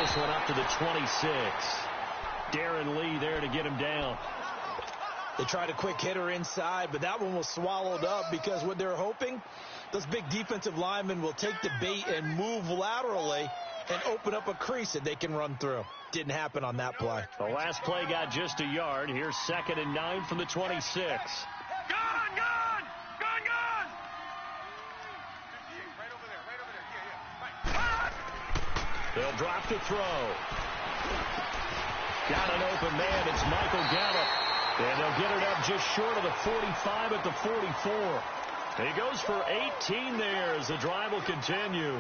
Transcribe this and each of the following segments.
this one up to the 26. Darren Lee there to get him down. They tried a quick hitter inside, but that one was swallowed up because what they're hoping, those big defensive linemen will take the bait and move laterally and open up a crease that they can run through. Didn't happen on that play. The last play got just a yard. Here's 2nd and 9 from the 26. Gone! They'll drop to throw. Got an open man. It's Michael Gallup. And they'll get it up just short of the 45 at the 44. He goes for 18 there as the drive will continue.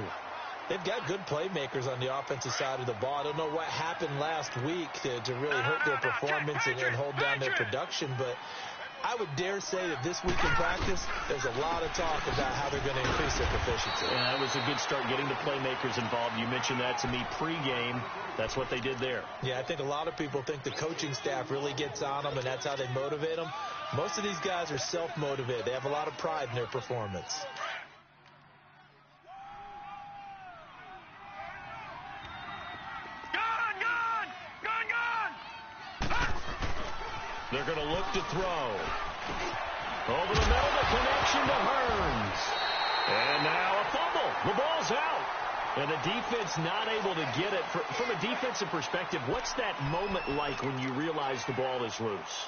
They've got good playmakers on the offensive side of the ball. I don't know what happened last week to really hurt their performance and hold down their production, but I would dare say that this week in practice, there's a lot of talk about how they're going to increase their proficiency. Yeah, that was a good start getting the playmakers involved. You mentioned that to me pregame. That's what they did there. Yeah, I think a lot of people think the coaching staff really gets on them, and that's how they motivate them. Most of these guys are self-motivated. They have a lot of pride in their performance. They're going to look to throw. Over the middle, the connection to Hearns. And now a fumble. The ball's out. And the defense not able to get it. From a defensive perspective, what's that moment like when you realize the ball is loose?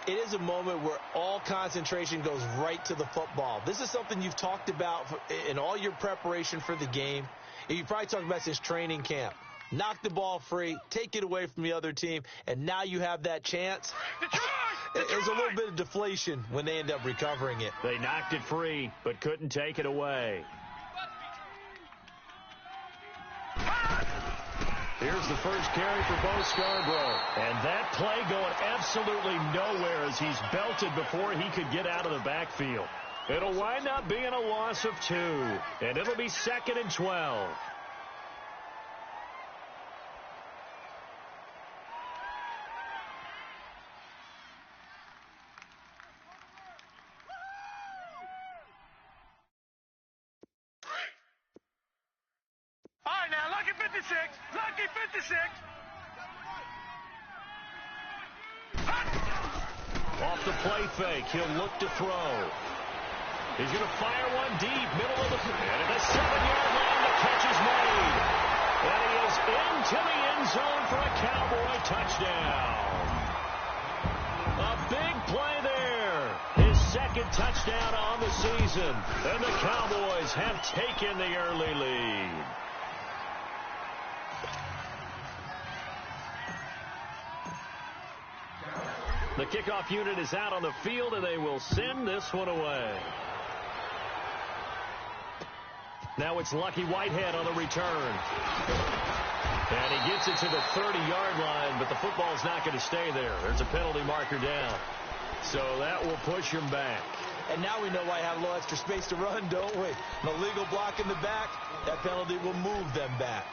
It is a moment where all concentration goes right to the football. This is something you've talked about in all your preparation for the game. And you probably talked about since training camp. Knock the ball free, take it away from the other team, and now you have that chance. There's a little bit of deflation when they end up recovering it. They knocked it free, but couldn't take it away. Here's the first carry for Bo Scarborough. And that play going absolutely nowhere as he's belted before he could get out of the backfield. It'll wind up being a loss of 2, and it'll be 2nd and 12. Lucky 56. Off the play fake, he'll look to throw. He's going to fire one deep, middle of the field. And at the 7-yard line, the catch is made. And he is into the end zone for a Cowboy touchdown. A big play there. His 2nd touchdown on the season. And the Cowboys have taken the early lead. The kickoff unit is out on the field, and they will send this one away. Now it's Lucky Whitehead on the return. And he gets it to the 30-yard line, but the football's not going to stay there. There's a penalty marker down. So that will push him back. And now we know why I have a little extra space to run, don't we? An illegal block in the back, that penalty will move them back.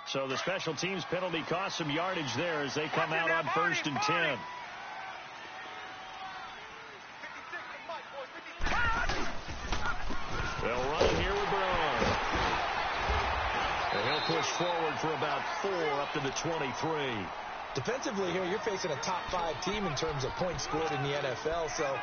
So the special teams penalty cost some yardage there as they come out on 1st and 10. They'll run here with Braun. And he'll push forward for about 4 up to the 23. Defensively here, you're facing a top 5 team in terms of points scored in the NFL. So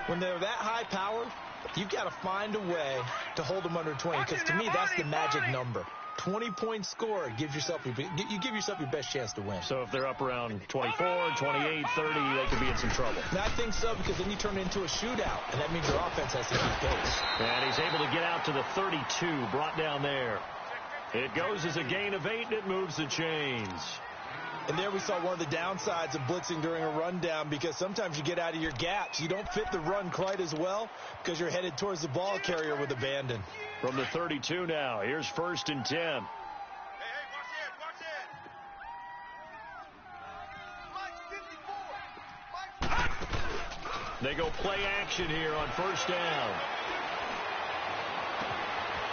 when they're that high powered, you've got to find a way to hold them under 20. Because to me, that's the magic number. 20 points scored gives yourself you give yourself your best chance to win. So if they're up around 24, 28, 30, they could be in some trouble. And I think so, because then you turn it into a shootout, and that means your offense has to keep pace. And he's able to get out to the 32, brought down there. It goes as a gain of 8, and it moves the chains. And there we saw one of the downsides of blitzing during a rundown, because sometimes you get out of your gaps. You don't fit the run quite as well because you're headed towards the ball carrier with abandon. From the 32 now, here's 1st and 10. Hey, watch it. They go play action here on 1st down.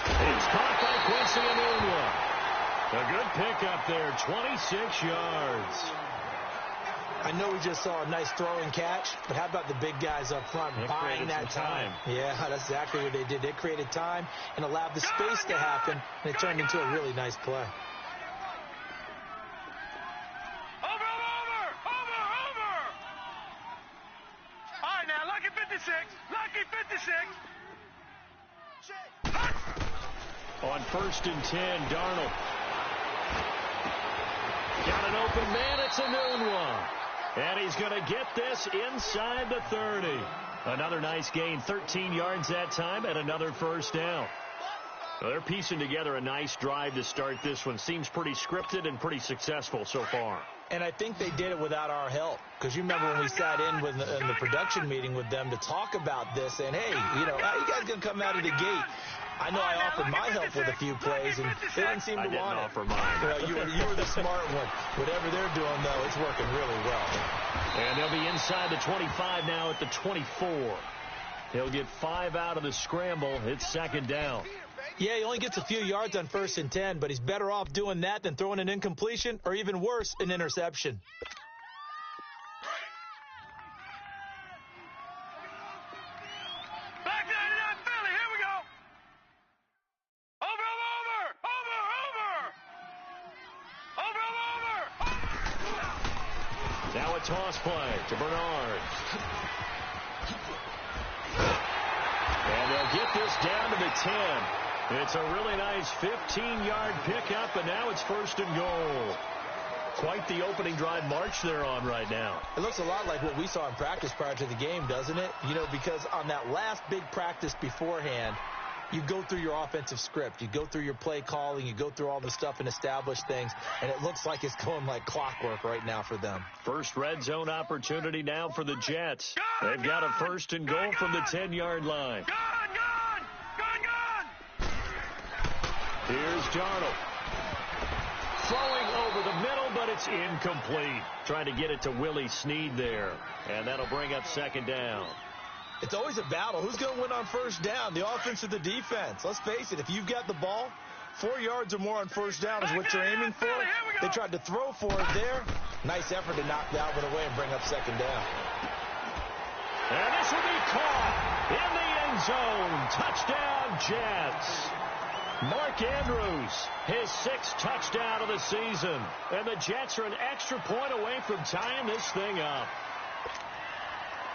It's caught by Quincy Enunwa. A good pickup there, 26 yards. I know we just saw a nice throw and catch, but how about the big guys up front buying that time? Yeah, that's exactly what they did. They created time and allowed the space to happen, and it turned into a really nice play. Over! All right, now, lucky 56. Lucky 56. On 1st and 10, Darnold. Got an open man. It's a noon one. And he's going to get this inside the 30. Another nice gain, 13 yards that time, and another first down. Well, they're piecing together a nice drive to start this one. Seems pretty scripted and pretty successful so far. And I think they did it without our help. Because you remember when we sat in the production meeting with them to talk about this, and, hey, you know, how you guys going to come out of the gate? I know I offered my help with a few plays, and they didn't seem to want it. I didn't offer mine. Well, you were the smart one. Whatever they're doing, though, it's working really well. And they'll be inside the 25 now at the 24. He'll get 5 out of the scramble. It's 2nd down. Yeah, he only gets a few yards on 1st and 10, but he's better off doing that than throwing an incompletion or, even worse, an interception. Now a toss play to Bernard. And they'll get this down to the 10. It's a really nice 15-yard pickup, and now it's 1st and goal. Quite the opening drive march they're on right now. It looks a lot like what we saw in practice prior to the game, doesn't it? You know, because on that last big practice beforehand, you go through your offensive script. You go through your play calling. You go through all the stuff and establish things. And it looks like it's going like clockwork right now for them. First red zone opportunity now for the Jets. They've got a 1st and goal from the 10-yard line. Gone! Here's Darnold. Throwing over the middle, but it's incomplete. Trying to get it to Willie Snead there. And that'll bring up 2nd down. It's always a battle. Who's going to win on 1st down, the offense or the defense? Let's face it, if you've got the ball, 4 yards or more on 1st down is what you're aiming for. They tried to throw for it there. Nice effort to knock that one away and bring up 2nd down. And this will be caught in the end zone. Touchdown, Jets. Mark Andrews, his 6th touchdown of the season. And the Jets are an extra point away from tying this thing up.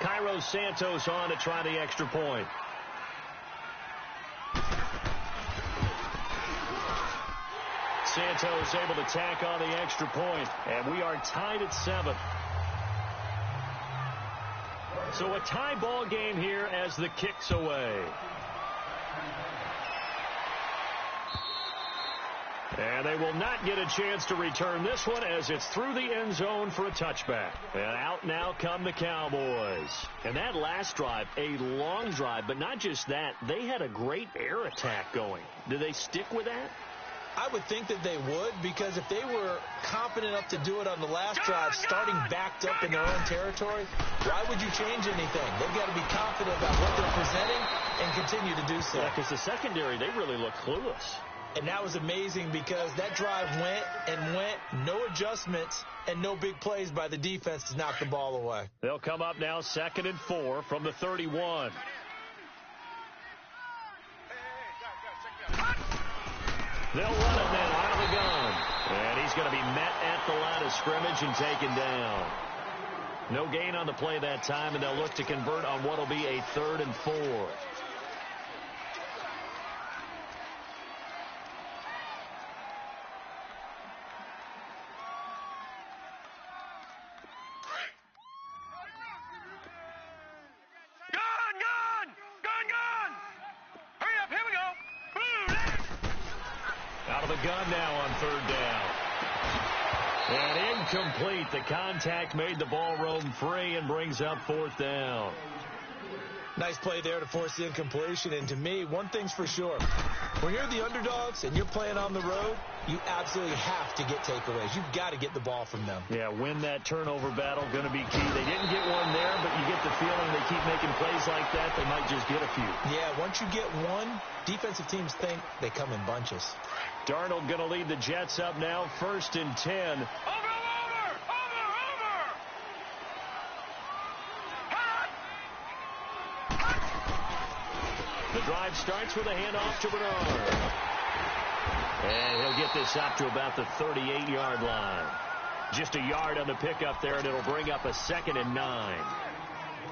Cairo Santos on to try the extra point. Santos able to tack on the extra point, and we are tied at 7. So a tie ball game here as the kick's away. And they will not get a chance to return this one as it's through the end zone for a touchback. And out now come the Cowboys. And that last drive, a long drive, but not just that. They had a great air attack going. Do they stick with that? I would think that they would, because if they were confident enough to do it on the last drive, starting backed up in their own territory, why would you change anything? They've got to be confident about what they're presenting and continue to do so. Yeah, because the secondary, they really look clueless. And that was amazing because that drive went and went, no adjustments, and no big plays by the defense to knock the ball away. They'll come up now 2nd and 4 from the 31. They'll run it now out of the gun. And he's going to be met at the line of scrimmage and taken down. No gain on the play that time, and they'll look to convert on what will be a 3rd and 4. Gun now on 3rd down. And incomplete. The contact made the ball roam free and brings up 4th down. Nice play there to force the incompletion. And to me, one thing's for sure. When you're the underdogs and you're playing on the road, you absolutely have to get takeaways. You've got to get the ball from them. Yeah, win that turnover battle, going to be key. They didn't get one there, but you get the feeling they keep making plays like that, they might just get a few. Yeah, once you get one, defensive teams think they come in bunches. Darnold going to lead the Jets up now, 1st and 10. The drive starts with a handoff to Bernard. And he'll get this up to about the 38-yard line. Just a yard on the pickup there, and it'll bring up a 2nd and 9.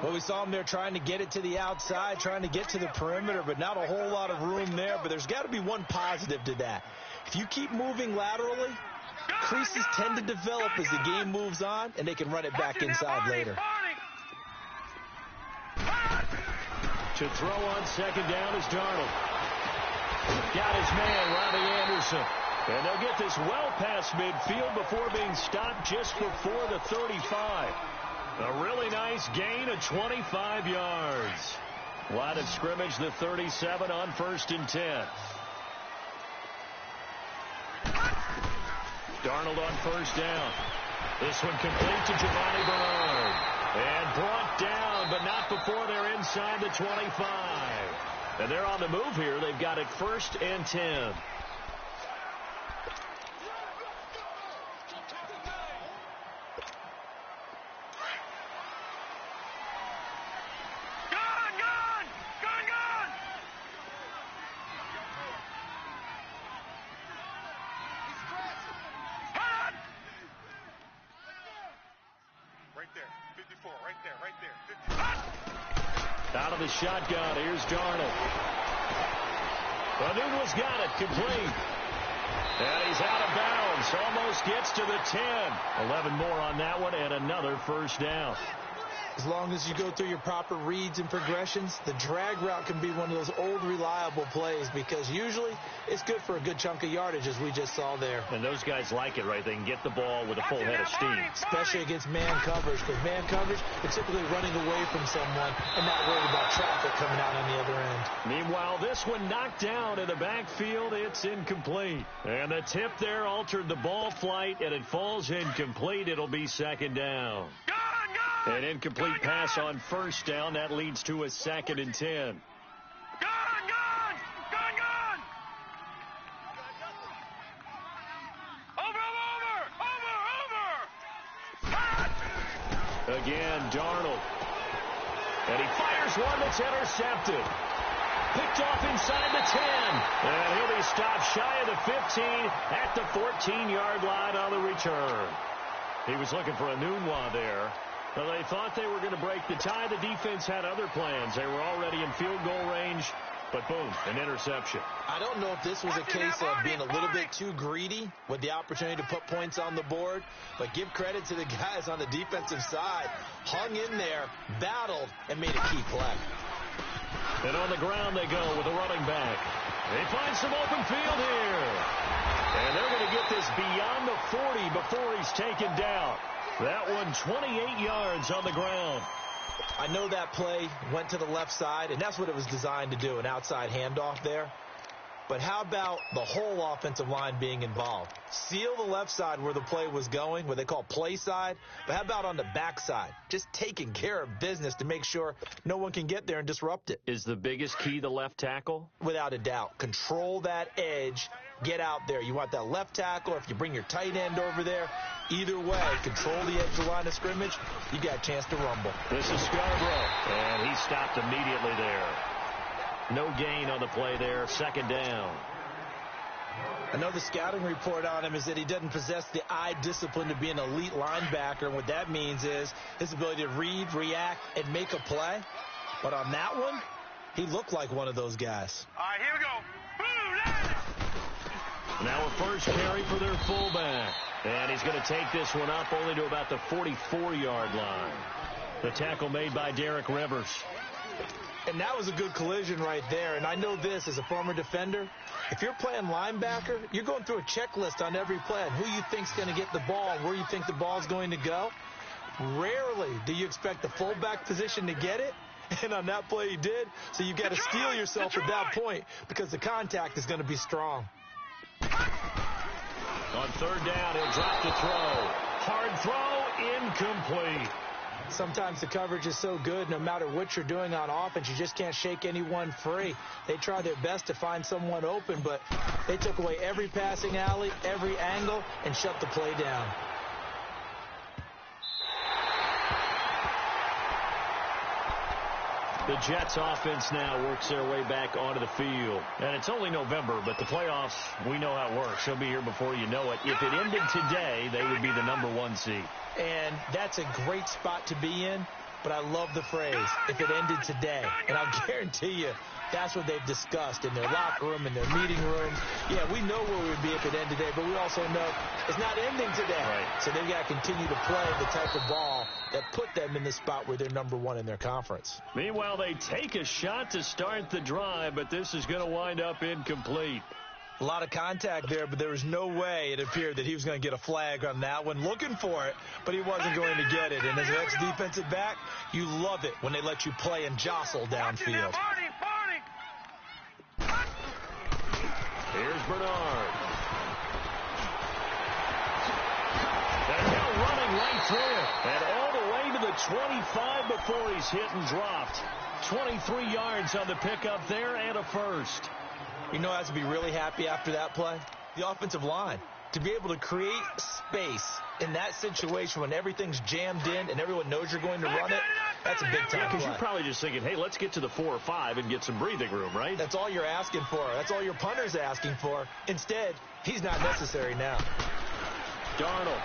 Well, we saw him there trying to get it to the outside, trying to get to the perimeter, but not a whole lot of room there. But there's got to be one positive to that. If you keep moving laterally, creases tend to develop as the game moves on, and they can run it back inside later. To throw on 2nd down is Darnold. Got his man, Robbie Anderson. And they'll get this well past midfield before being stopped just before the 35. A really nice gain of 25 yards. Line of scrimmage, the 37 on 1st and 10. Darnold on 1st down. This one complete to Giovanni Bernard. And brought down, but not before they're inside the 25. And they're on the move here. They've got it 1st and 10. Out of the shotgun, here's Darnold. Anunua's got it, complete. And he's out of bounds, almost gets to the 10. 11 more on that one, and another 1st down. As long as you go through your proper reads and progressions, the drag route can be one of those old reliable plays because usually it's good for a good chunk of yardage, as we just saw there. And those guys like it, right? They can get the ball with a full head of steam. Especially against man coverage, because man coverage, they're typically running away from someone and not worried about traffic coming out on the other end. Meanwhile, this one knocked down in the backfield. It's incomplete. And the tip there altered the ball flight, and it falls incomplete. It'll be 2nd down. An incomplete pass on 1st down. That leads to a 2nd and 10. Again, Darnold. And he fires one that's intercepted. Picked off inside the 10. And he'll be stopped shy of the 15 at the 14-yard line on the return. He was looking for Enunwa there. Well, they thought they were going to break the tie. The defense had other plans. They were already in field goal range, but boom, an interception. I don't know if this was a case of being a little bit too greedy with the opportunity to put points on the board, but give credit to the guys on the defensive side. Hung in there, battled, and made a key play. And on the ground they go with a running back. They find some open field here. And they're going to get this beyond the 40 before he's taken down. That one 28 yards on the ground. I know that play went to the left side, and that's what it was designed to do, an outside handoff there. But how about the whole offensive line being involved? Seal the left side where the play was going, what they call play side. But how about on the back side? Just taking care of business to make sure no one can get there and disrupt it. Is the biggest key the left tackle? Without a doubt. Control that edge. Get out there. You want that left tackle, or if you bring your tight end over there, either way, control the edge of the line of scrimmage, you got a chance to rumble. This is Scarborough, and he stopped immediately there. No gain on the play there, 2nd down. I know the scouting report on him is that he doesn't possess the eye discipline to be an elite linebacker, and what that means is his ability to read, react, and make a play. But on that one, he looked like one of those guys. All right, here we go. Now a first carry for their fullback. And he's going to take this one up only to about the 44-yard line. The tackle made by Derek Rivers. And that was a good collision right there. And I know this as a former defender. If you're playing linebacker, you're going through a checklist on every play on who you think's going to get the ball and where you think the ball's going to go. Rarely do you expect the fullback position to get it. And on that play he did, so you got to steel yourself at that point because the contact is going to be strong. On third down, he'll drop to throw. Hard throw, incomplete. Sometimes the coverage is so good, no matter what you're doing on offense, you just can't shake anyone free. They try their best to find someone open, but they took away every passing alley, every angle, and shut the play down. The Jets offense now works their way back onto the field. And it's only November, but the playoffs, we know how it works. They'll be here before you know it. If it ended today, they would be the #1 seed. And that's a great spot to be in, but I love the phrase, if it ended today. And I'll guarantee you, that's what they've discussed in their locker room, in their meeting rooms. Yeah, we know where we would be if it ended today, but we also know it's not ending today. Right. So they've got to continue to play the type of ball that put them in the spot where they're #1 in their conference. Meanwhile, they take a shot to start the drive, but this is going to wind up incomplete. A lot of contact there, but there was no way it appeared that he was going to get a flag on that one. Looking for it, but he wasn't going to get it. And as an ex-defensive back, you love it when they let you play and jostle downfield. Here's Bernard. And now running right through it. And all the way to the 25 before he's hit and dropped. 23 yards on the pickup there and a first. You know, I have to be really happy after that play. The offensive line. To be able to create space in that situation when everything's jammed in and everyone knows you're going to run it, that's a big time play. Because you're probably just thinking, hey, let's get to the 4 or 5 and get some breathing room, right? That's all you're asking for. That's all your punter's asking for. Instead, he's not necessary now. Darnold.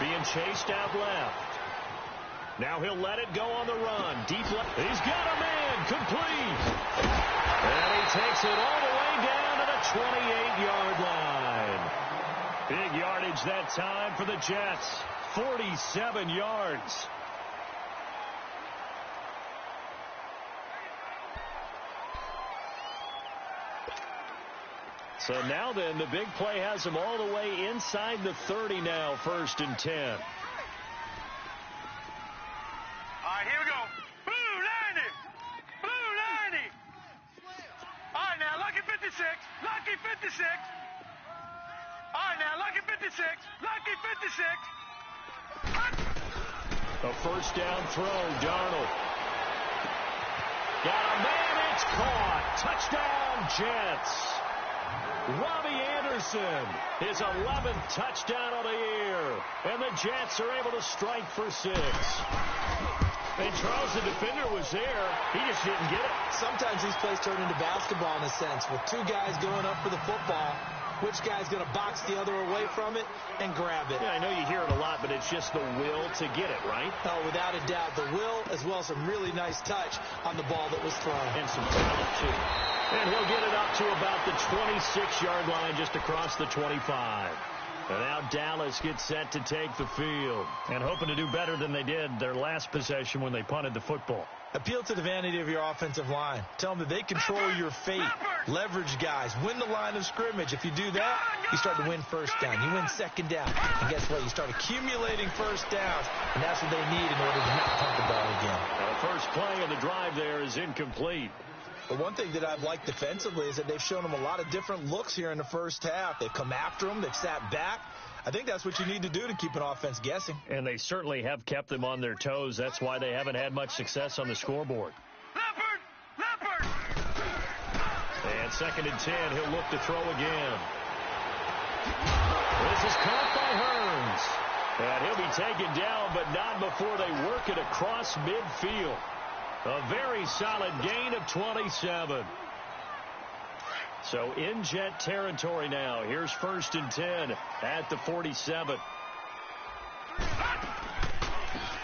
Being chased out left. Now he'll let it go on the run. Deep left. He's got a man. Complete. And he takes it all the way down to the 28-yard line. Big yardage that time for the Jets. 47 yards. So now then, the big play has them all the way inside the 30 now, 1st and 10. All right, here we go. Blue 90. Blue 90. All right, now, lucky 56. Lucky 56. All right, now, lucky 56. Lucky 56. A first down throw, Darnold. Got a man, it's caught. Touchdown, Jets. Robbie Anderson, his 11th touchdown of the year. And the Jets are able to strike for 6. And Charles, the defender, was there. He just didn't get it. Sometimes these plays turn into basketball in a sense, with two guys going up for the football. Which guy's going to box the other away from it and grab it? Yeah, I know you hear it a lot, but it's just the will to get it, right? Oh, without a doubt. The will, as well as some really nice touch on the ball that was thrown. And some talent, too. And he'll get it up to about the 26-yard line, just across the 25. And now Dallas gets set to take the field. And hoping to do better than they did their last possession when they punted the football. Appeal to the vanity of your offensive line. Tell them that they control your fate. Leverage guys. Win the line of scrimmage. If you do that, you start to win first down. You win second down. And guess what? You start accumulating first downs. And that's what they need in order to not punt the ball again. Now the first play of the drive there is incomplete. But one thing that I've liked defensively is that they've shown them a lot of different looks here in the first half. They've come after them. They've sat back. I think that's what you need to do to keep an offense guessing. And they certainly have kept them on their toes. That's why they haven't had much success on the scoreboard. Leopard! And 2nd and 10, he'll look to throw again. This is caught by Hearns. And he'll be taken down, but not before they work it across midfield. A very solid gain of 27. So in Jet territory now. Here's 1st and 10 at the 47.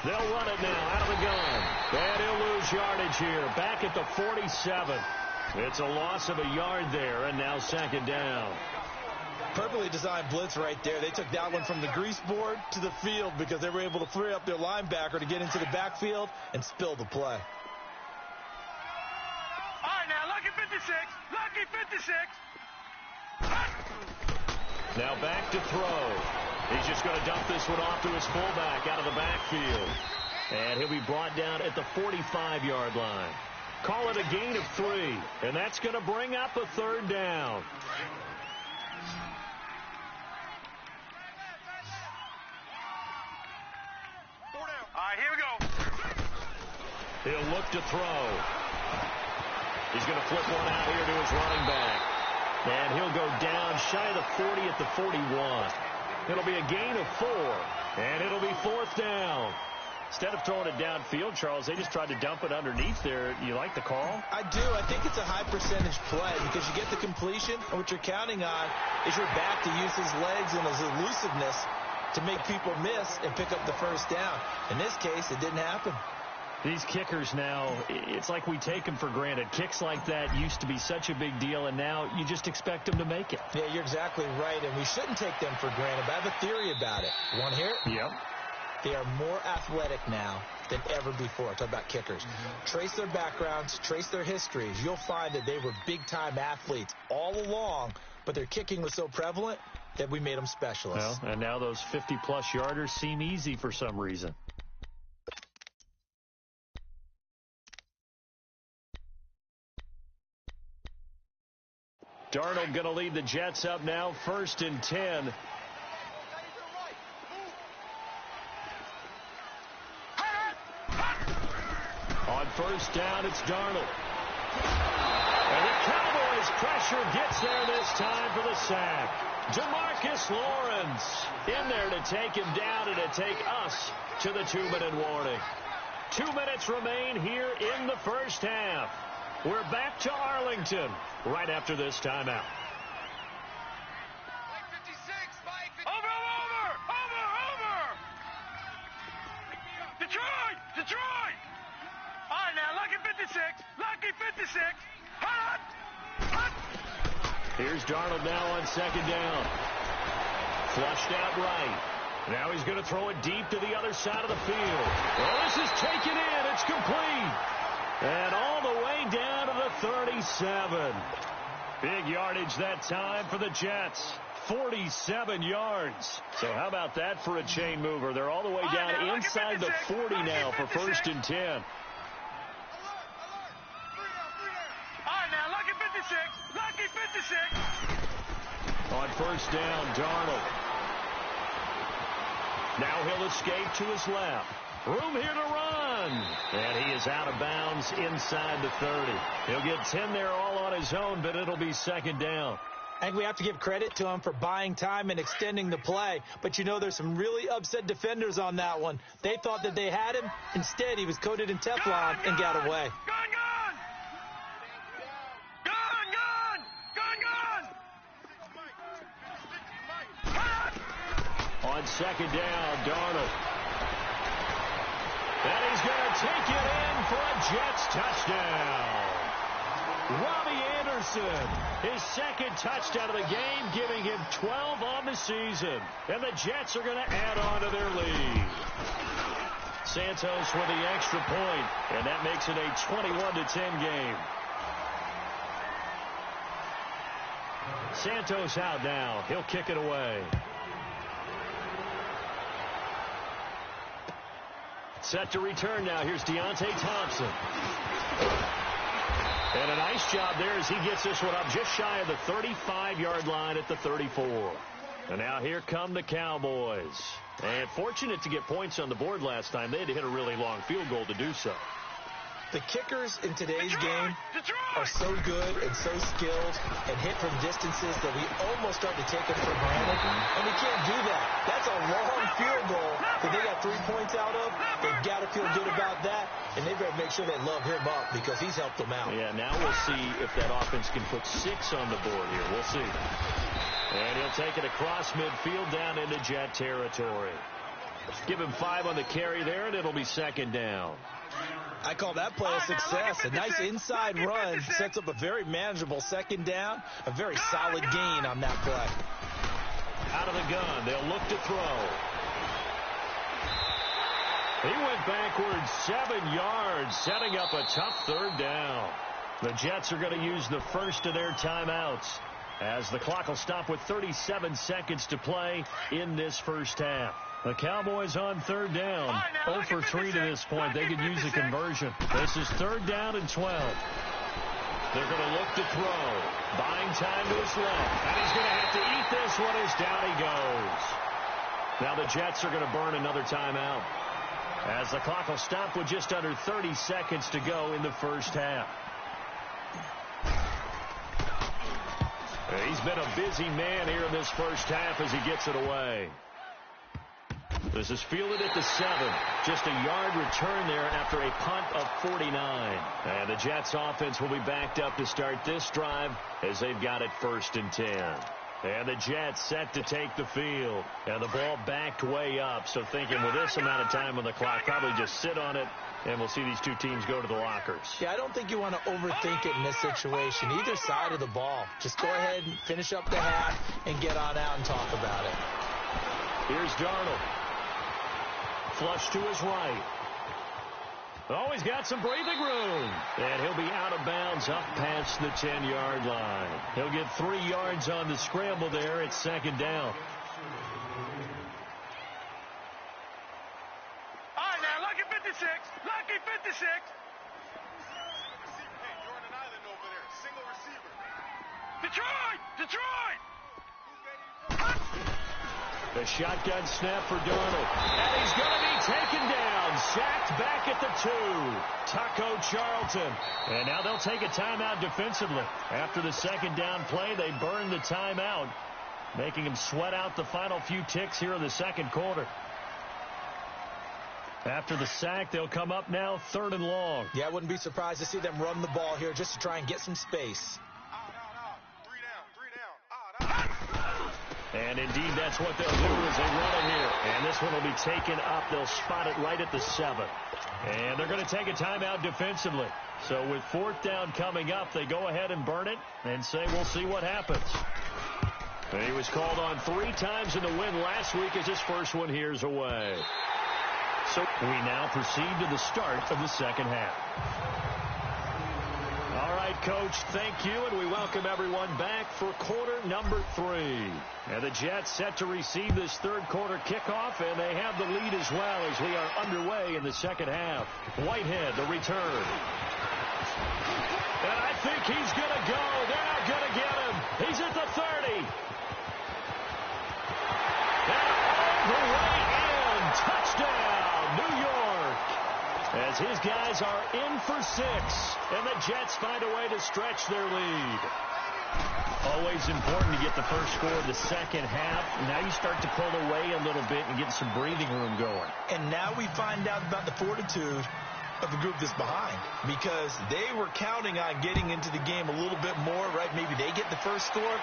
They'll run it now out of the gun. And he'll lose yardage here. Back at the 47. It's a loss of a yard there, and now 2nd down. Perfectly designed blitz right there. They took that one from the grease board to the field because they were able to free up their linebacker to get into the backfield and spill the play. All right, now, lucky 56. Lucky 56. Now back to throw. He's just going to dump this one off to his fullback out of the backfield. And he'll be brought down at the 45-yard line. Call it a gain of 3, and that's going to bring up a third down. All right, here we go. He'll look to throw. He's going to flip one out here to his running back. And he'll go down shy of the 40 at the 41. It'll be a gain of 4, and it'll be 4th down. Instead of throwing it downfield, Charles, they just tried to dump it underneath there. You like the call? I do. I think it's a high percentage play because you get the completion, and what you're counting on is your back to use his legs and his elusiveness to make people miss and pick up the first down. In this case, it didn't happen. These kickers now, it's like we take them for granted. Kicks like that used to be such a big deal, and now you just expect them to make it. Yeah, you're exactly right, and we shouldn't take them for granted, but I have a theory about it. You want to hear it? Yep. They are more athletic now than ever before. Talk about kickers. Trace their backgrounds, trace their histories. You'll find that they were big-time athletes all along, but their kicking was so prevalent that we made them specialists. Well, and now those 50-plus yarders seem easy for some reason. Darnold going to lead the Jets up now, 1st and 10. On 1st down, it's Darnold. And the Cowboys' pressure gets there this time for the sack. DeMarcus Lawrence in there to take him down and to take us to the 2-minute warning. 2 minutes remain here in the first half. We're back to Arlington right after this timeout. Over! Detroit! All right, now, Lucky 56. Hut! Here's Darnold now on 2nd down. Flushed out right. Now he's going to throw it deep to the other side of the field. Well, this is taken in. It's complete. And all the way down to the 37. Big yardage that time for the Jets. 47 yards. So how about that for a chain mover? They're all the way down inside the 40 now for 1st and 10. All right, now, Lucky 56. On 1st down, Darnold. Now he'll escape to his left. Room here to run. And he is out of bounds inside the 30. He'll get 10 there all on his own, but it'll be 2nd down. I think we have to give credit to him for buying time and extending the play. But, you know, there's some really upset defenders on that one. They thought that they had him. Instead, he was coated in Teflon and got away. Gone! On 2nd down, Darnold. And he's going to take it in for a Jets touchdown. Robbie Anderson, his 2nd touchdown of the game, giving him 12 on the season. And the Jets are going to add on to their lead. Santos with the extra point, and that makes it a 21-10 game. Santos out now. He'll kick it away. Set to return now. Here's Deontay Thompson. And a nice job there as he gets this one up just shy of the 35-yard line at the 34. And now here come the Cowboys. And fortunate to get points on the board last time. They had to hit a really long field goal to do so. The kickers in today's game are so good and so skilled and hit from distances that we almost start to take it for granted. And we can't do that. That's a long field goal that they got 3 points out of. They've got to feel good about that. And they better make sure they love him up because he's helped them out. Yeah, now we'll see if that offense can put 6 on the board here. We'll see. And he'll take it across midfield down into Jet territory. Give him 5 on the carry there, and it'll be 2nd down. I call that play a success. A nice inside run sets up a very manageable 2nd down. A very solid gain on that play. Out of the gun. They'll look to throw. He went backwards 7 yards, setting up a tough 3rd down. The Jets are going to use the first of their timeouts as the clock will stop with 37 seconds to play in this first half. The Cowboys on third down. 0 for 3 to this point. They could use a conversion. This is 3rd down and 12. They're going to look to throw. Buying time to his left. And he's going to have to eat this one as down he goes. Now the Jets are going to burn another timeout, as the clock will stop with just under 30 seconds to go in the first half. He's been a busy man here in this first half as he gets it away. This is fielded at the 7. Just a yard return there after a punt of 49. And the Jets offense will be backed up to start this drive as they've got it 1st and 10. And the Jets set to take the field. And the ball backed way up. So thinking with this amount of time on the clock, probably just sit on it, and we'll see these two teams go to the lockers. Yeah, I don't think you want to overthink it in this situation. Either side of the ball. Just go ahead and finish up the half and get on out and talk about it. Here's Darnold. Flush to his right. Oh, he's got some breathing room. And he'll be out of bounds up past the 10-yard line. He'll get 3 yards on the scramble there. It's 2nd down. All right, now, lucky 56. Lucky 56. Detroit! Detroit! The shotgun snap for Darnold. And he's going to be taken down. Sacked back at the 2. Taco Charlton. And now they'll take a timeout defensively. After the 2nd down play, they burn the timeout, making them sweat out the final few ticks here in the 2nd quarter. After the sack, they'll come up now 3rd and long. Yeah, I wouldn't be surprised to see them run the ball here just to try and get some space. And indeed, that's what they'll do as they run it here. And this one will be taken up. They'll spot it right at the 7. And they're going to take a timeout defensively. So with 4th down coming up, they go ahead and burn it and say, we'll see what happens. And he was called on 3 times in the win last week as his first one here's away. So we now proceed to the start of the 2nd half. All right, Coach, thank you, and we welcome everyone back for quarter number 3. And the Jets set to receive this 3rd quarter kickoff, and they have the lead as well as we are underway in the 2nd half. Whitehead, the return. And I think he's going to go. They're not going to get him. He's at the 30. And all the way in. Touchdown, New York. As his guys are in for 6, and the Jets find a way to stretch their lead. Always important to get the first score of the 2nd half. Now you start to pull away a little bit and get some breathing room going. And now we find out about the fortitude of the group that's behind, because they were counting on getting into the game a little bit more, right? Maybe they get the first score.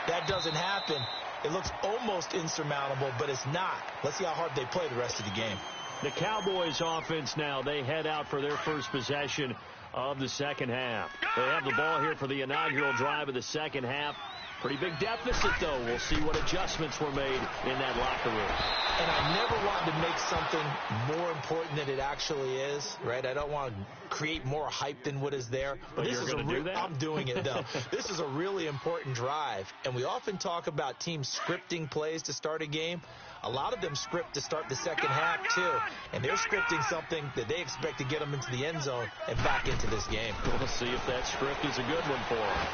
That doesn't happen. It looks almost insurmountable, but it's not. Let's see how hard they play the rest of the game. The Cowboys offense now, they head out for their first possession of the 2nd half. They have the ball here for the inaugural drive of the 2nd half. Pretty big deficit, though. We'll see what adjustments were made in that locker room. And I never wanted to make something more important than it actually is, right? I don't want to create more hype than what is there. But this is do that? I'm doing it, though. This is a really important drive. And we often talk about teams scripting plays to start a game. A lot of them script to start the 2nd half, too. And they're scripting something that they expect to get them into the end zone and back into this game. We'll see if that script is a good one for them.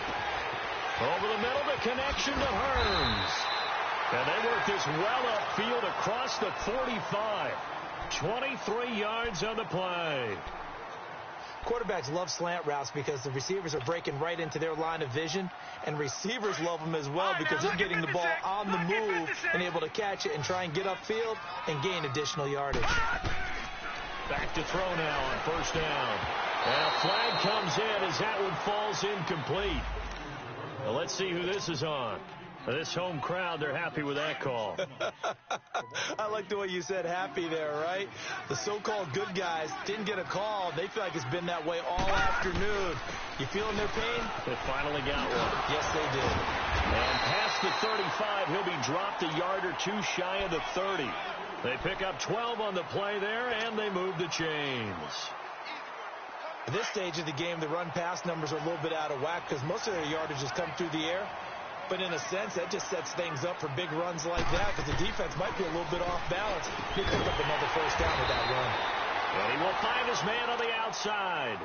Over the middle, the connection to Hearns. And they work this well upfield across the 45. 23 yards on the play. Quarterbacks love slant routes because the receivers are breaking right into their line of vision, and receivers love them as well because they're getting the ball on the move and able to catch it and try and get upfield and gain additional yardage. Back to throw now on 1st down. And a flag comes in as that one falls incomplete. Well, let's see who this is on. This home crowd, they're happy with that call. I like the way you said happy there, right? The so-called good guys didn't get a call. They feel like it's been that way all afternoon. You feeling their pain? They finally got one. Yes, they did. And past the 35, he'll be dropped a yard or 2 shy of the 30. They pick up 12 on the play there, and they move the chains. At this stage of the game, the run-pass numbers are a little bit out of whack because most of their yardage has come through the air. But in a sense, that just sets things up for big runs like that because the defense might be a little bit off balance. He picked up another first down with that run. And he will find his man on the outside.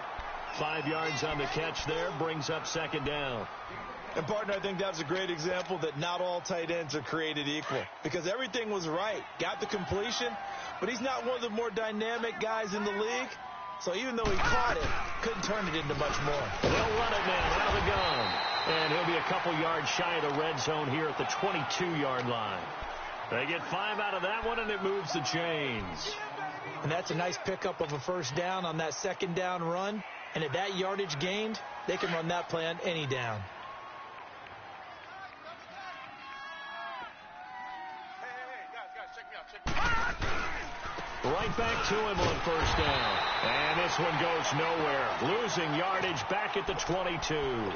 5 yards on the catch there, brings up second down. And, partner, I think that's a great example that not all tight ends are created equal because everything was right. Got the completion, but he's not one of the more dynamic guys in the league. So even though he caught it, couldn't turn it into much more. They'll run it now out of the gun. And he'll be a couple yards shy of the red zone here at the 22-yard line. They get 5 out of that one, and it moves the chains. And that's a nice pickup of a first down on that second down run. And at that yardage gained, they can run that play on any down. Right back to him on first down. And this one goes nowhere. Losing yardage back at the 22.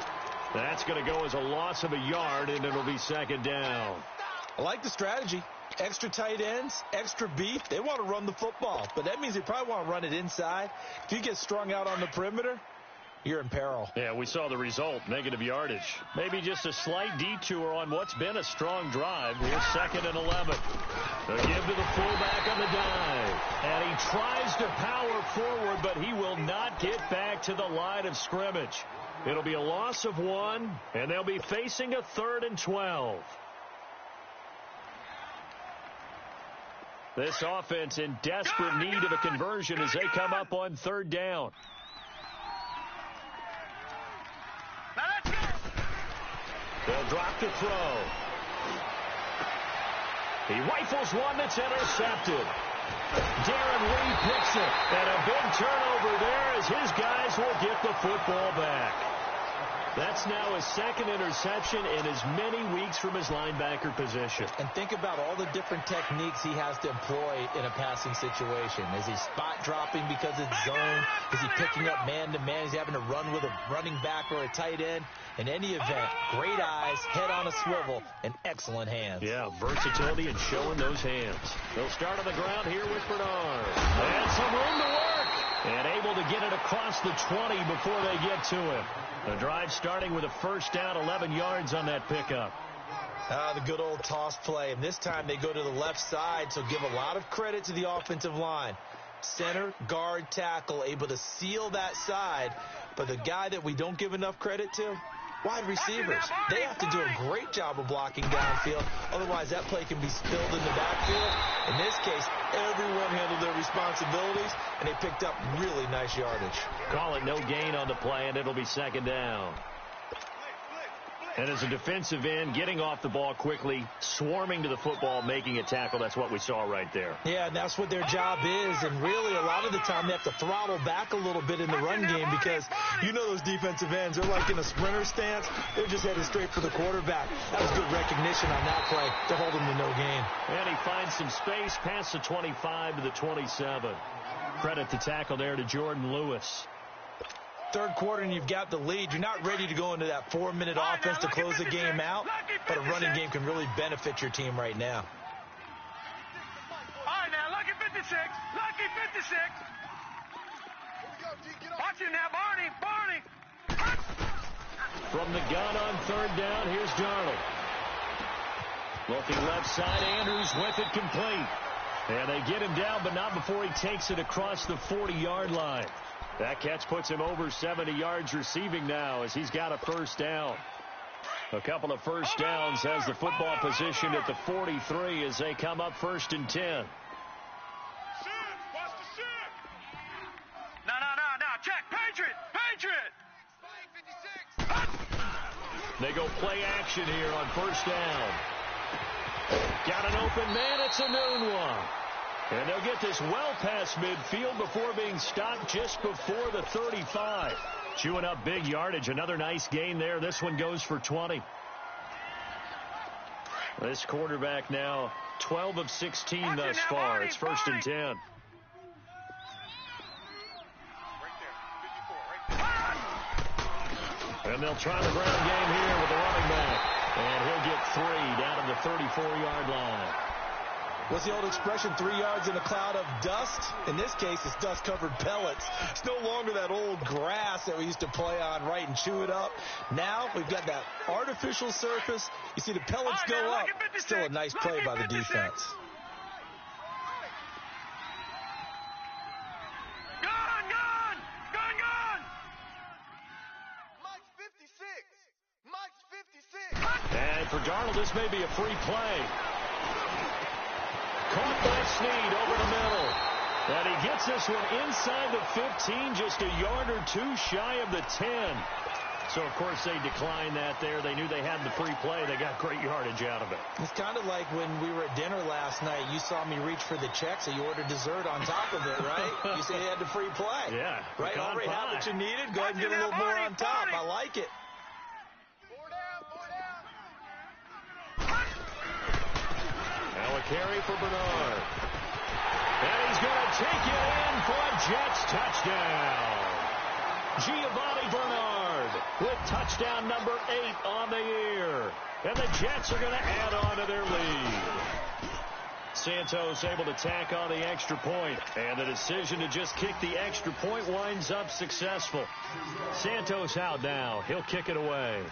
That's going to go as a loss of a yard, and it'll be second down. I like the strategy. Extra tight ends, extra beef. They want to run the football, but that means they probably want to run it inside. If you get strung out on the perimeter, you're in peril. Yeah, we saw the result, negative yardage. Maybe just a slight detour on what's been a strong drive. Here's 2nd and 11. They give to the fullback on the dive. And he tries to power forward, but he will not get back to the line of scrimmage. It'll be a loss of 1, and they'll be facing a 3rd and 12. This offense in desperate need of a conversion as they come up on 3rd down. They'll drop to throw. He rifles one that's intercepted. Darren Lee picks it. And a big turnover there as his guys will get the football back. That's now his 2nd interception in as many weeks from his linebacker position. And think about all the different techniques he has to employ in a passing situation. Is he spot dropping because it's zone? Is he picking up man-to-man? Is he having to run with a running back or a tight end? In any event, great eyes, head on a swivel, and excellent hands. Yeah, versatility and showing those hands. They'll start on the ground here with Bernard. And some room to work. And able to get it across the 20 before they get to him. The drive starting with a first down, 11 yards on that pickup. The good old toss play. And this time they go to the left side, so give a lot of credit to the offensive line. Center, guard, tackle, able to seal that side. But the guy that we don't give enough credit to, wide receivers. They have to do a great job of blocking downfield. Otherwise, that play can be spilled in the backfield. In this case, everyone handled their responsibilities, and they picked up really nice yardage. Call it no gain on the play, and it'll be second down. And as a defensive end, getting off the ball quickly, swarming to the football, making a tackle, that's what we saw right there. Yeah, and that's what their job is. And really, a lot of the time, they have to throttle back a little bit in the run game because you know those defensive ends, they're like in a sprinter stance. They're just headed straight for the quarterback. That was good recognition on that play to hold him to no gain. And he finds some space past the 25 to the 27. Credit the tackle there to Jordan Lewis. Third quarter and you've got the lead. You're not ready to go into that 4-minute offense to close the game out, but a running game can really benefit your team right now. All right, now, lucky 56. Lucky 56. Watch it now, Barney. From the gun on 3rd down, here's Darnold. Looking left side, Andrews with it complete. And they get him down, but not before he takes it across the 40-yard line. That catch puts him over 70 yards receiving now as he's got a first down. A couple of first downs has the football position at the 43 as they come up 1st and 10. No, check. Patriot. They go play action here on first down. Got an open man. It's a noon one. And they'll get this well past midfield before being stopped just before the 35. Chewing up big yardage. Another nice gain there. This one goes for 20. This quarterback now 12 of 16 thus far. It's 1st and 10. And they'll try the ground game here with the running back. And he'll get 3 down at the 34-yard line. What's the old expression, 3 yards in a cloud of dust? In this case, it's dust-covered pellets. It's no longer that old grass that we used to play on, right, and chew it up. Now we've got that artificial surface. You see the pellets go up. Still a nice play by the defense. And for Darnold, this may be a free play. Caught by Snead over the middle. And he gets this one inside the 15, just a yard or two shy of the 10. So, of course, they declined that there. They knew they had the free play. They got great yardage out of it. It's kind of like when we were at dinner last night. You saw me reach for the check, so you ordered dessert on top of it, right? You say you had the free play. Yeah. Right? Already have what you needed. Go ahead and get a little more on top. I like it. Now a carry for Bernard. And he's going to take it in for a Jets touchdown. Giovanni Bernard with touchdown number 8 on the year. And the Jets are going to add on to their lead. Santos able to tack on the extra point. And the decision to just kick the extra point winds up successful. Santos out now. He'll kick it away.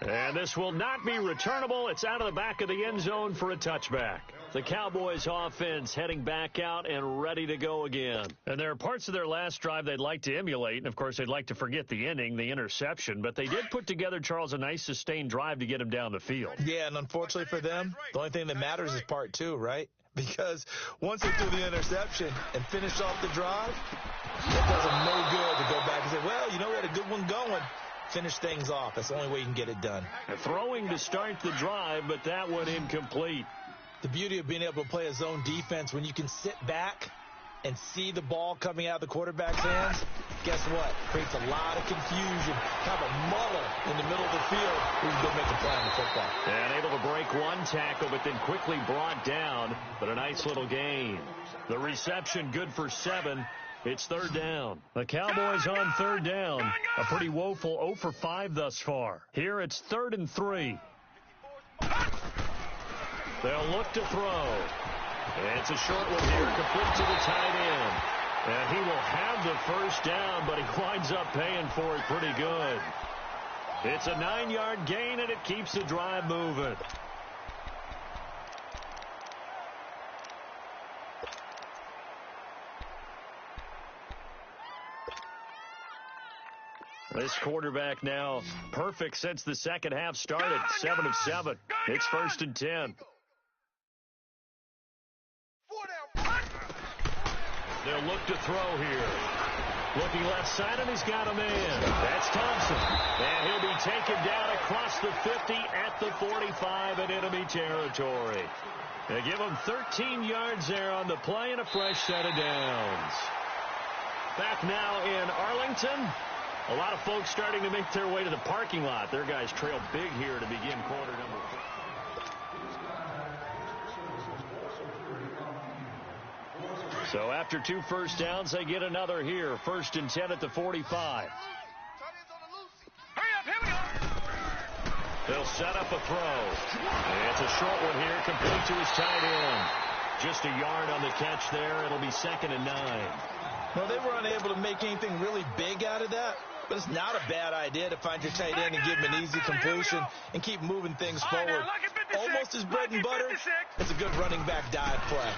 And this will not be returnable. It's out of the back of the end zone for a touchback. The Cowboys offense heading back out and ready to go again. And there are parts of their last drive they'd like to emulate. And, of course, they'd like to forget the inning, the interception. But they did put together, Charles, a nice sustained drive to get him down the field. Yeah, and unfortunately for them, the only thing that matters is part 2, right? Because once they threw the interception and finished off the drive, it does them no good to go back and say, well, you know, we had a good one going. Finish things off. That's the only way you can get it done. Throwing to start the drive, but that one incomplete. The beauty of being able to play a zone defense, when you can sit back and see the ball coming out of the quarterback's hands, guess what? Creates a lot of confusion, kind of a muddle in the middle of the field who's going to make a play on the football. And able to break one tackle, but then quickly brought down. But a nice little gain. The reception good for 7. It's third down. The Cowboys on third down. A pretty woeful 0 for 5 thus far. Here it's 3rd and 3. They'll look to throw. And it's a short one here, complete to the tight end. And he will have the first down, but he winds up paying for it pretty good. It's a 9-yard gain, and it keeps the drive moving. This quarterback now perfect since the second half started. 7 of 7. It's 1st and 10. They'll look to throw here. Looking left side, and he's got a man. That's Thompson. And he'll be taken down across the 50 at the 45 in enemy territory. They give him 13 yards there on the play and a fresh set of downs. Back now in Arlington. A lot of folks starting to make their way to the parking lot. Their guys trail big here to begin quarter number 4. So after 2 first downs, they get another here. 1st and 10 at the 45. They'll set up a throw. And it's a short one here, complete to his tight end. Just a yard on the catch there. It'll be 2nd and 9. Well, they were unable to make anything really big out of that. But it's not a bad idea to find your tight end and give him an easy completion and keep moving things forward. Almost his bread and butter. It's a good running back dive play.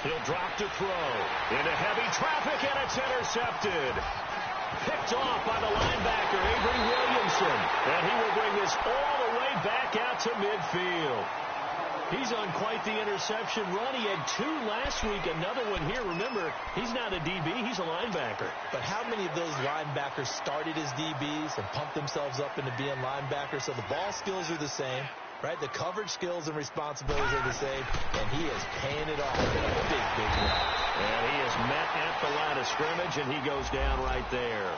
He'll drop to throw. Into heavy traffic, and it's intercepted. Picked off by the linebacker, Avery Williamson. And he will bring this all the way back out to midfield. He's on quite the interception run. He had 2 last week, another one here. Remember, he's not a DB, he's a linebacker. But how many of those linebackers started as DBs and pumped themselves up into being linebackers? So the ball skills are the same, right? The coverage skills and responsibilities are the same, and he is paying it off in a big, big way. And he is met at the line of scrimmage, and he goes down right there.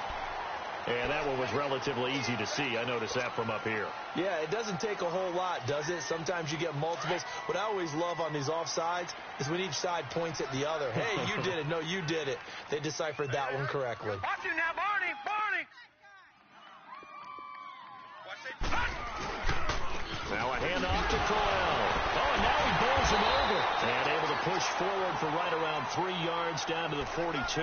And that one was relatively easy to see. I noticed that from up here. Yeah, it doesn't take a whole lot, does it? Sometimes you get multiples. What I always love on these offsides is when each side points at the other. Hey, you did it. No, you did it. They deciphered that one correctly. Watch it now, Barney. Barney. Watch it. Now a handoff to Crowell. Oh, and now he bowls him over. And able to push forward for right around 3 yards down to the 42.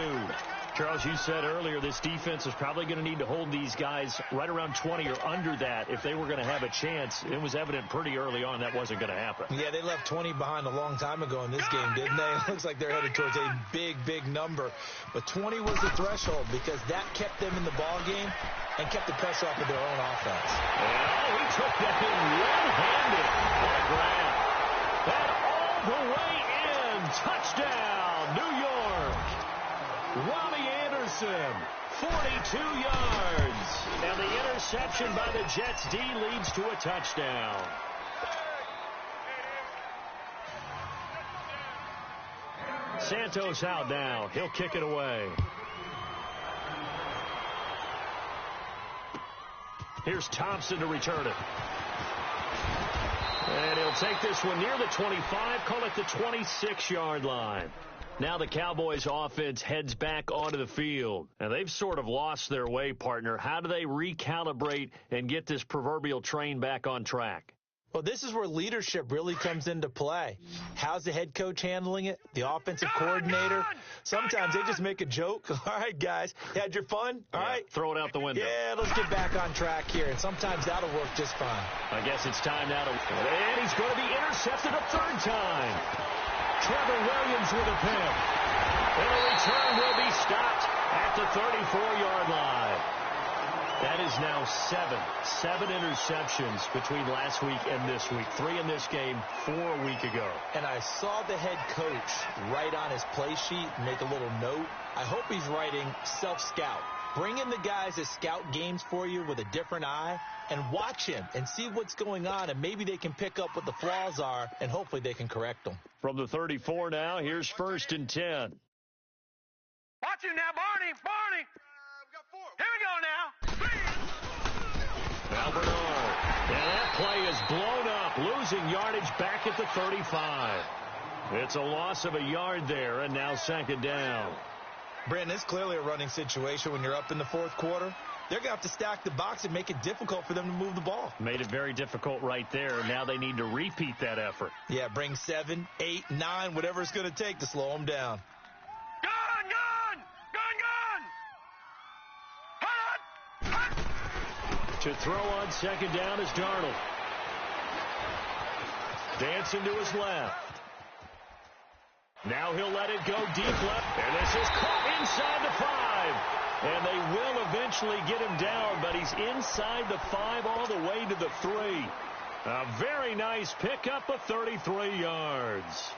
Charles, you said earlier this defense is probably going to need to hold these guys right around 20 or under that if they were going to have a chance. It was evident pretty early on that wasn't going to happen. Yeah, they left 20 behind a long time ago in this game, didn't they? It looks like they're headed towards a big, big number. But 20 was the threshold because that kept them in the ball game and kept the pressure off of their own offense. And he took that in one-handed. What a grab. And all the way in. Touchdown, New York. Robbie Anderson, 42 yards. And the interception by the Jets D leads to a touchdown. Santos out now. He'll kick it away. Here's Thompson to return it. And he'll take this one near the 25, call it the 26-yard line. Now the Cowboys offense heads back onto the field. And they've sort of lost their way, partner. How do they recalibrate and get this proverbial train back on track? Well, this is where leadership really comes into play. How's the head coach handling it? The offensive coordinator? Sometimes they just make a joke. All right, guys, you had your fun? All right. Throw it out the window. Yeah, let's get back on track here. And sometimes that'll work just fine. I guess it's time now to... And he's going to be intercepted a third time. Trevor Williams with a pick. And the return will be stopped at the 34-yard line. That is now seven interceptions between last week and this week. 3 in this game, 4 a week ago. And I saw the head coach write on his play sheet, make a little note. I hope he's writing self-scout. Bring in the guys that scout games for you with a different eye and watch him and see what's going on, and maybe they can pick up what the flaws are, and hopefully they can correct them. From the 34 now, here's 1st and 10. Watch him now, Barney. Barney. Here we go now. Now Bernard. And that play is blown up, losing yardage back at the 35. It's a loss of a yard there, and now 2nd down. Brandon, it's clearly a running situation when you're up in the 4th quarter. They're going to have to stack the box and make it difficult for them to move the ball. Made it very difficult right there. Now they need to repeat that effort. Yeah, bring 7, 8, 9, whatever it's going to take to slow them down. Gun, gun! Gun, gun! Hut! Hut! To throw on 2nd down is Darnold. Dancing to his left. Now he'll let it go deep left. And this is caught inside the 5. And they will eventually get him down, but he's inside the 5 all the way to the 3. A very nice pickup of 33 yards.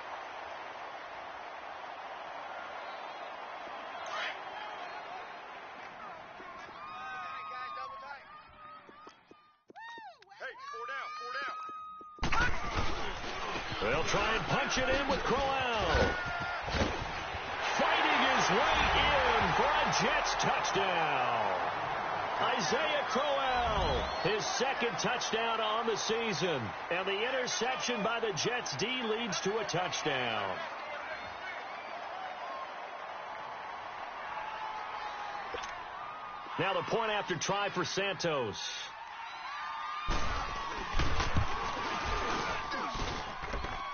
They'll try and punch it in with Crowell. Fighting his way in for a Jets touchdown. Isaiah Crowell, his 2nd touchdown on the season. And the interception by the Jets D leads to a touchdown. Now the point after try for Santos.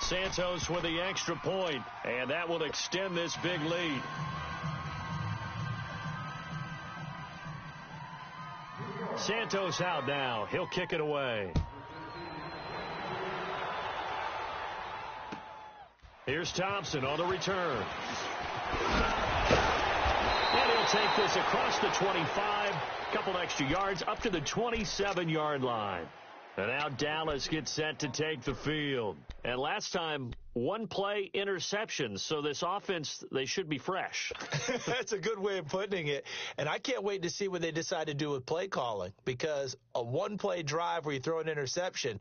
Santos with the extra point, and that will extend this big lead. Santos out now. He'll kick it away. Here's Thompson on the return. And he'll take this across the 25, couple extra yards, up to the 27-yard line. And now Dallas gets set to take the field. And last time, 1 play interception. So this offense, they should be fresh. That's a good way of putting it. And I can't wait to see what they decide to do with play calling. Because a 1-play drive where you throw an interception,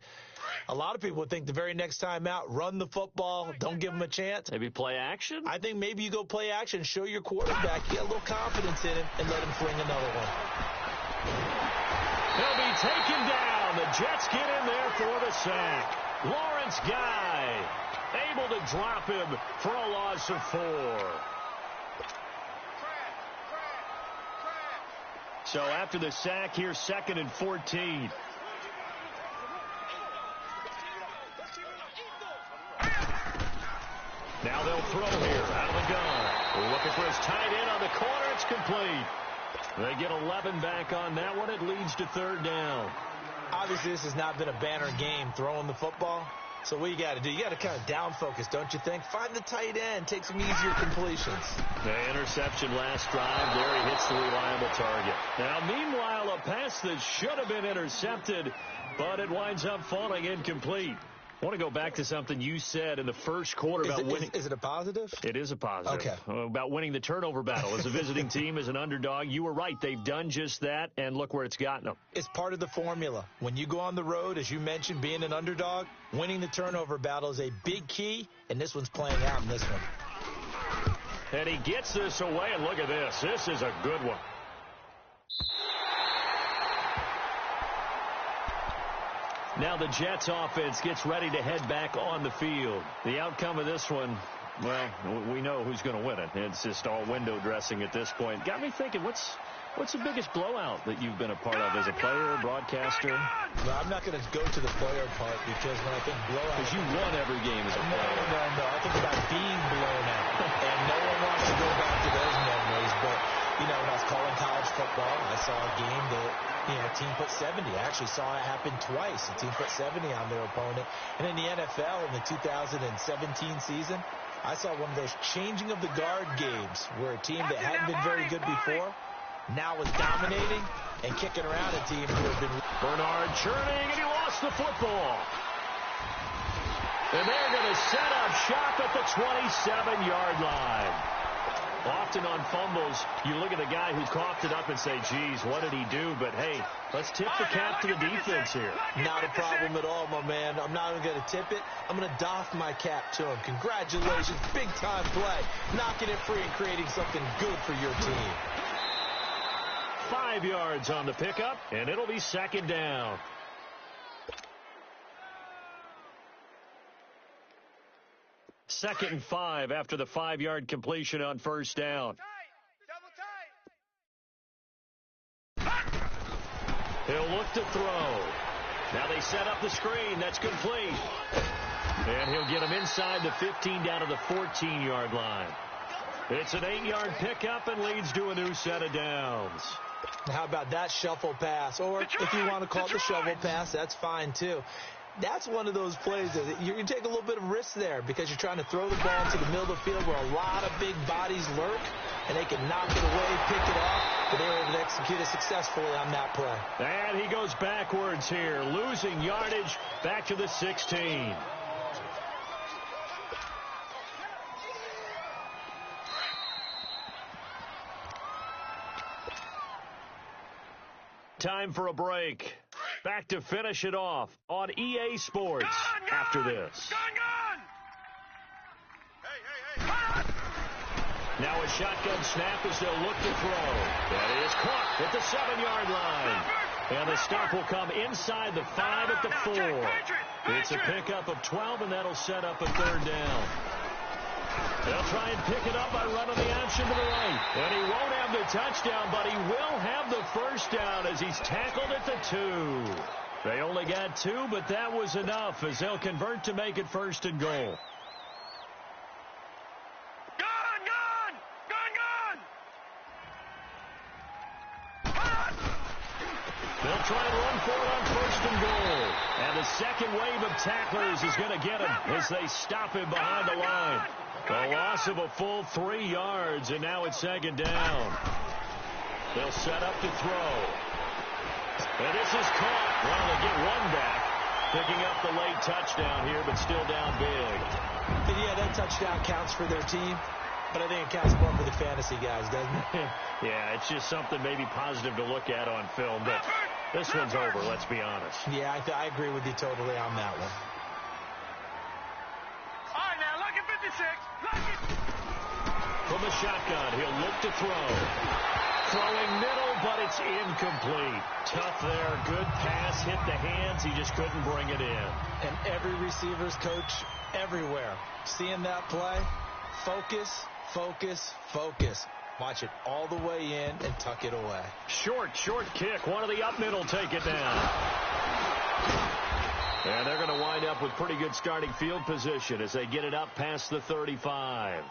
a lot of people would think the very next time out, run the football, don't give them a chance. Maybe play action? I think maybe you go play action, show your quarterback, get a little confidence in him, and let him fling another one. He'll be taken down. The Jets get in there for the sack. Lawrence Guy able to drop him for a loss of 4. So after the sack, here's 2nd and 14. Now they'll throw here out of the gun. Looking for his tight end on the corner. It's complete. They get 11 back on that one. It leads to third down. Obviously, this has not been a banner game throwing the football. So what you got to do, you got to kind of down focus, don't you think? Find the tight end, take some easier completions. The interception last drive. There he hits the reliable target. Now, meanwhile, a pass that should have been intercepted, but it winds up falling incomplete. I want to go back to something you said in the first quarter about winning. Is it a positive? It is a positive. Okay. About winning the turnover battle as a visiting team, as an underdog. You were right. They've done just that, and look where it's gotten them. It's part of the formula. When you go on the road, as you mentioned, being an underdog, winning the turnover battle is a big key, and this one's playing out in this one. And he gets this away, and look at this. This is a good one. Now the Jets offense gets ready to head back on the field. The outcome of this one, well, we know who's going to win it. It's just all window dressing at this point. Got me thinking, what's the biggest blowout that you've been a part of as a player, broadcaster? No, I'm not going to go to the player part because when I think blowout... Because you won every game as a player. No. I think about being blown out. And no one wants to go back to those memories. But, you know, when I was calling college football, I saw a game that... a team put 70. I actually saw it happen twice. A team put 70 on their opponent. And in the NFL, in the 2017 season, I saw one of those changing of the guard games where a team that hadn't been very good before now was dominating and kicking around a team who had been... Bernard churning, and he lost the football. And they're going to set up shop at the 27-yard line. Often on fumbles, you look at the guy who coughed it up and say, geez, what did he do? But, hey, let's tip the cap to the defense here. Not a problem at all, my man. I'm not even going to tip it. I'm going to doff my cap to him. Congratulations. Big-time play. Knocking it free and creating something good for your team. 5 yards on the pickup, and it'll be second down. Second and 5 after the 5-yard completion on first down. He'll look to throw. Now they set up the screen. That's complete. And he'll get him inside the 15 down to the 14-yard line. It's an 8-yard pickup and leads to a new set of downs. How about that shuffle pass? Or if you want to call it the shovel pass, that's fine too. That's one of those plays that you can take a little bit of risk there because you're trying to throw the ball into the middle of the field where a lot of big bodies lurk, and they can knock it away, pick it off, but they were able to execute it successfully on that play. And he goes backwards here, losing yardage back to the 16. Time for a break. Back to finish it off on EA Sports after this. Hey. Now a shotgun snap as they'll look to throw. That is caught at the 7-yard line. And the stop will come inside the 5 at the 4. It's a pickup of 12, and that'll set up a third down. They'll try and pick it up by running the option to the right. And he won't have the touchdown, but he will have the first down as he's tackled at the 2. They only got 2, but that was enough as they'll convert to make it first and goal. They'll try and run for it on first and goal. And the second wave of tacklers is going to get him as they stop him behind the line. A loss of a full 3 yards, and now it's second down. They'll set up to throw. And this is caught. Well, they'll get one back. Picking up the late touchdown here, but still down big. Yeah, that touchdown counts for their team. But I think it counts more for the fantasy guys, doesn't it? Yeah, it's just something maybe positive to look at on film. But this one's over, let's be honest. Yeah, I agree with you totally on that one. All right, now, lucky 56. Lucky. From the shotgun, he'll look to throw. Throwing middle, but it's incomplete. Tough there. Good pass. Hit the hands. He just couldn't bring it in. And every receiver's coach everywhere. Seeing that play, focus. Watch it all the way in and tuck it away. Short kick. One of the up middle take it down. And they're going to wind up with pretty good starting field position as they get it up past the 35.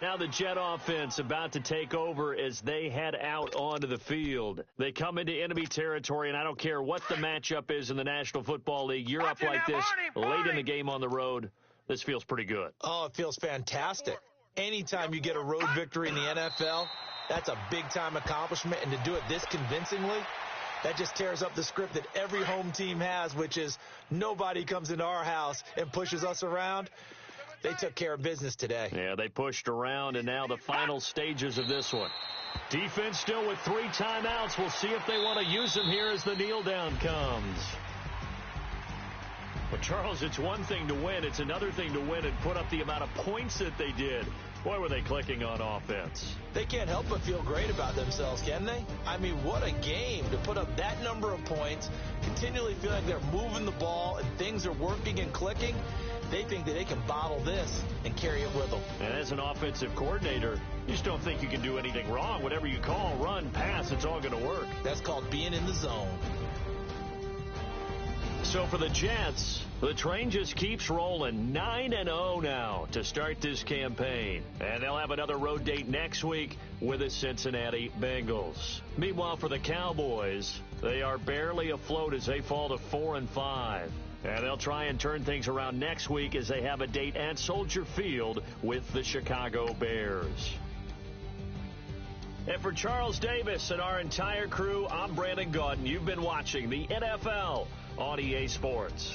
Now the Jet offense about to take over as they head out onto the field. They come into enemy territory, and I don't care what the matchup is in the National Football League. You're up like this late in the game on the road. This feels pretty good. Oh, it feels fantastic. Anytime you get a road victory in the NFL, that's a big-time accomplishment. And to do it this convincingly, that just tears up the script that every home team has, which is nobody comes into our house and pushes us around. They took care of business today. Yeah, they pushed around, and now the final stages of this one. Defense still with 3 timeouts. We'll see if they want to use them here as the kneel down comes. But, Charles, it's one thing to win. It's another thing to win and put up the amount of points that they did. Boy, were they clicking on offense. They can't help but feel great about themselves, can they? I mean, what a game to put up that number of points, continually feel like they're moving the ball and things are working and clicking. They think that they can bottle this and carry it with them. And as an offensive coordinator, you just don't think you can do anything wrong. Whatever you call, run, pass, it's all going to work. That's called being in the zone. So for the Jets, the train just keeps rolling. 9-0 now to start this campaign. And they'll have another road date next week with the Cincinnati Bengals. Meanwhile, for the Cowboys, they are barely afloat as they fall to 4-5. And they'll try and turn things around next week as they have a date at Soldier Field with the Chicago Bears. And for Charles Davis and our entire crew, I'm Brandon Gaudin. You've been watching the NFL on EA Sports.